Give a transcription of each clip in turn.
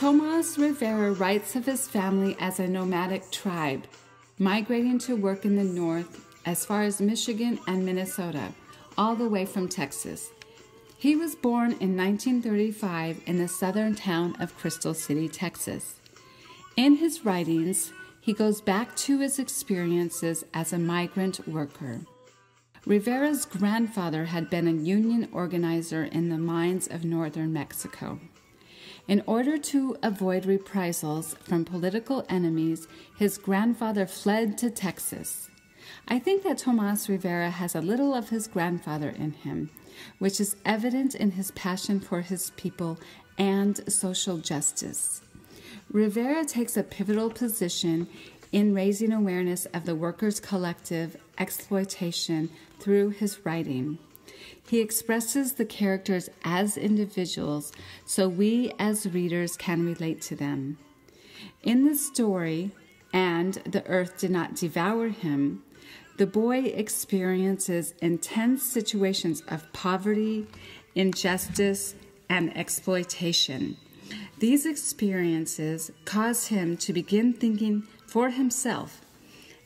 Tomas Rivera writes of his family as a nomadic tribe, migrating to work in the north as far as Michigan and Minnesota, all the way from Texas. He was born in 1935 in the southern town of Crystal City, Texas. In his writings, he goes back to his experiences as a migrant worker. Rivera's grandfather had been a union organizer in the mines of northern Mexico. In order to avoid reprisals from political enemies, his grandfather fled to Texas. I think that Tomas Rivera has a little of his grandfather in him, which is evident in his passion for his people and social justice. Rivera takes a pivotal position in raising awareness of the workers' collective exploitation through his writing. He expresses the characters as individuals so we as readers can relate to them. In the story, "And the earth did not devour him," the boy experiences intense situations of poverty, injustice, and exploitation. These experiences cause him to begin thinking for himself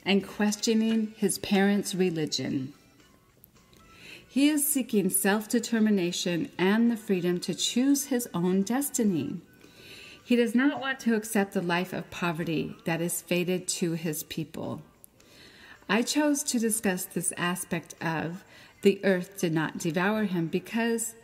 and questioning his parents' religion. He is seeking self-determination and the freedom to choose his own destiny. He does not want to accept the life of poverty that is fated to his people. I chose to discuss this aspect of "the earth did not devour him" because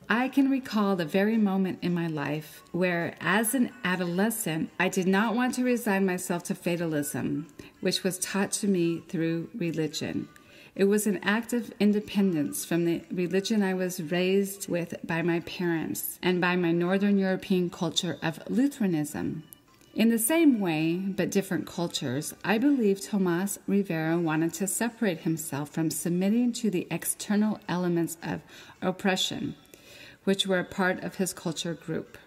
I can recall the very moment in my life where, as an adolescent, I did not want to resign myself to fatalism, which was taught to me through religion. It was an act of independence from the religion I was raised with by my parents and by my Northern European culture of Lutheranism. In the same way, but different cultures, I believe Tomas Rivera wanted to separate himself from submitting to the external elements of oppression, which were a part of his culture group.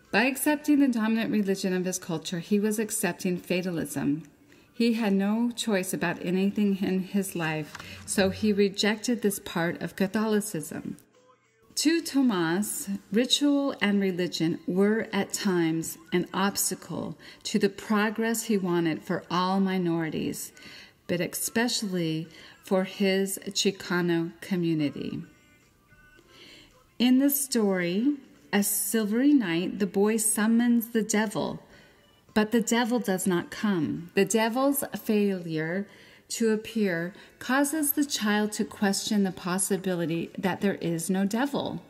By accepting the dominant religion of his culture, he was accepting fatalism. He had no choice about anything in his life, so he rejected this part of Catholicism. To Tomas, ritual and religion were at times an obstacle to the progress he wanted for all minorities, but especially for his Chicano community. In the story, a silvery night, the boy summons the devil, but the devil does not come. The devil's failure to appear causes the child to question the possibility that there is no devil.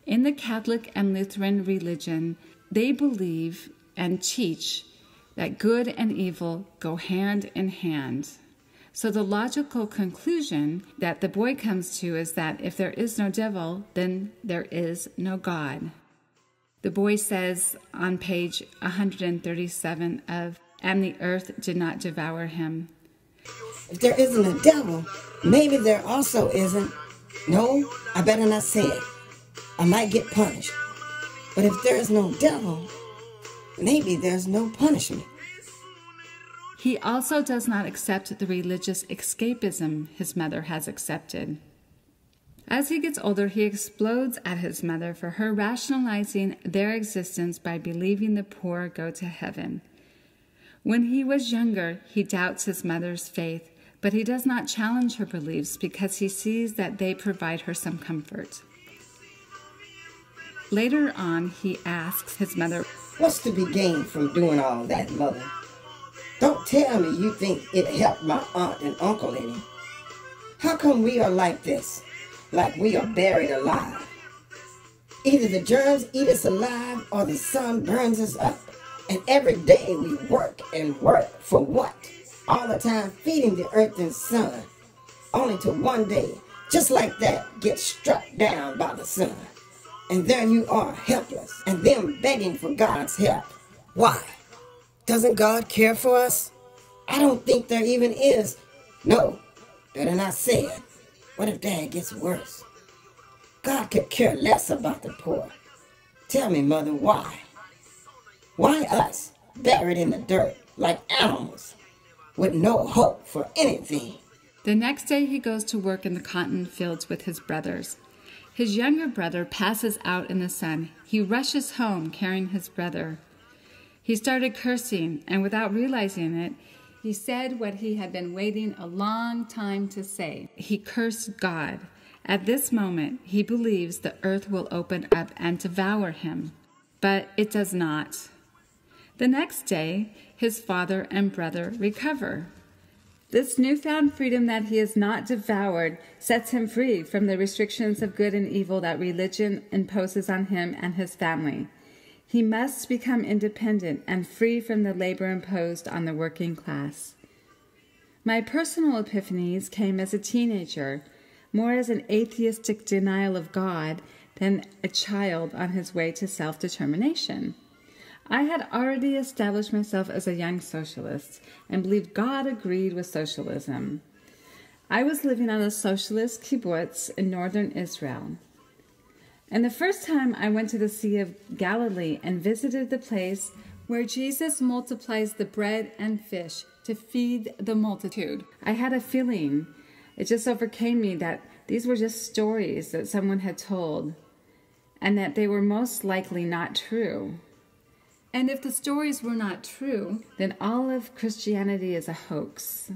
In the Catholic and Lutheran religion, they believe and teach that good and evil go hand in hand. So the logical conclusion that the boy comes to is that if there is no devil, then there is no God. The boy says on page 137 of "And the earth did not devour him." If there isn't a devil, maybe there also isn't. No, I better not say it. I might get punished. But if there is no devil, maybe there's no punishment. He also does not accept the religious escapism his mother has accepted. As he gets older, he explodes at his mother for her rationalizing their existence by believing the poor go to heaven. When he was younger, he doubts his mother's faith, but he does not challenge her beliefs because he sees that they provide her some comfort. Later on, he asks his mother, "What's to be gained from doing all that, Mother? Don't tell me you think it helped my aunt and uncle any. How come we are like this? Like we are buried alive. Either the germs eat us alive or the sun burns us up. And every day we work and work for what? All the time feeding the earth and sun. Only to one day, just like that, get struck down by the sun. And there you are, helpless, and them begging for God's help. Why? Doesn't God care for us? I don't think there even is. No, better not say it. What if Dad gets worse? God could care less about the poor. Tell me, Mother, why? Why us, buried in the dirt like animals, with no hope for anything? The next day he goes to work in the cotton fields with his brothers. His younger brother passes out in the sun. He rushes home carrying his brother. He started cursing, and without realizing it, he said what he had been waiting a long time to say. He cursed God. At this moment, he believes the earth will open up and devour him, but it does not. The next day, his father and brother recover. This newfound freedom that he is not devoured sets him free from the restrictions of good and evil that religion imposes on him and his family. He must become independent and free from the labor imposed on the working class. My personal epiphanies came as a teenager, more as an atheistic denial of God than a child on his way to self-determination. I had already established myself as a young socialist and believed God agreed with socialism. I was living on a socialist kibbutz in northern Israel. And the first time I went to the Sea of Galilee and visited the place where Jesus multiplies the bread and fish to feed the multitude, I had a feeling, it just overcame me, that these were just stories that someone had told and that they were most likely not true. And if the stories were not true, then all of Christianity is a hoax.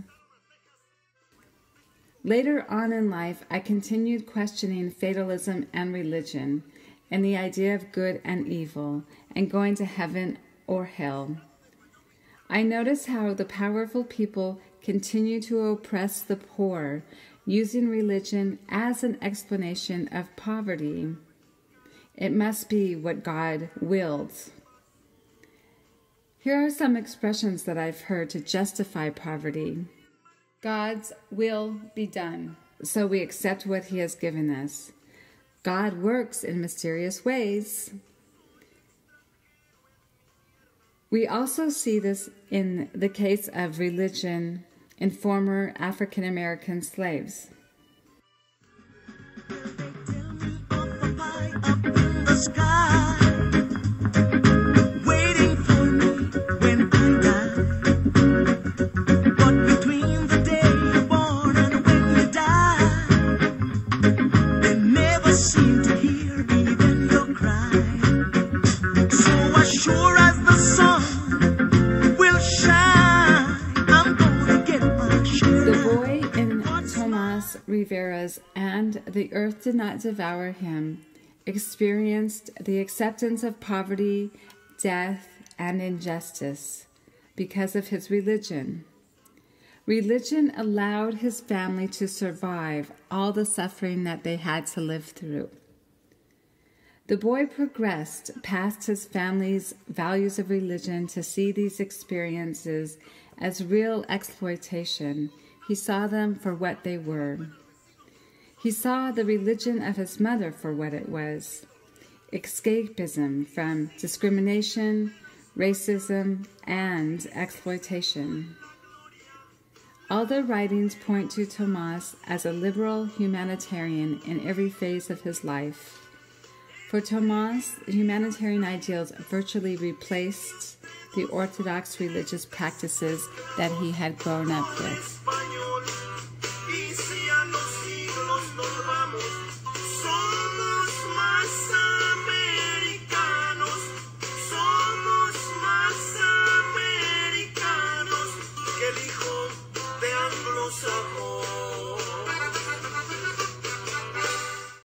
Later on in life, I continued questioning fatalism and religion, and the idea of good and evil, and going to heaven or hell. I noticed how the powerful people continue to oppress the poor, using religion as an explanation of poverty. It must be what God willed. Here are some expressions that I've heard to justify poverty. God's will be done, so we accept what He has given us. God works in mysterious ways. We also see this in the case of religion in former African American slaves. Rivera's "And the Earth Did Not Devour Him" experienced the acceptance of poverty, death, and injustice because of his religion. Religion allowed his family to survive all the suffering that they had to live through. The boy progressed past his family's values of religion to see these experiences as real exploitation. He saw them for what they were. He saw the religion of his mother for what it was: escapism from discrimination, racism, and exploitation. All the writings point to Tomas as a liberal humanitarian in every phase of his life. For Tomas, humanitarian ideals virtually replaced the orthodox religious practices that he had grown up with.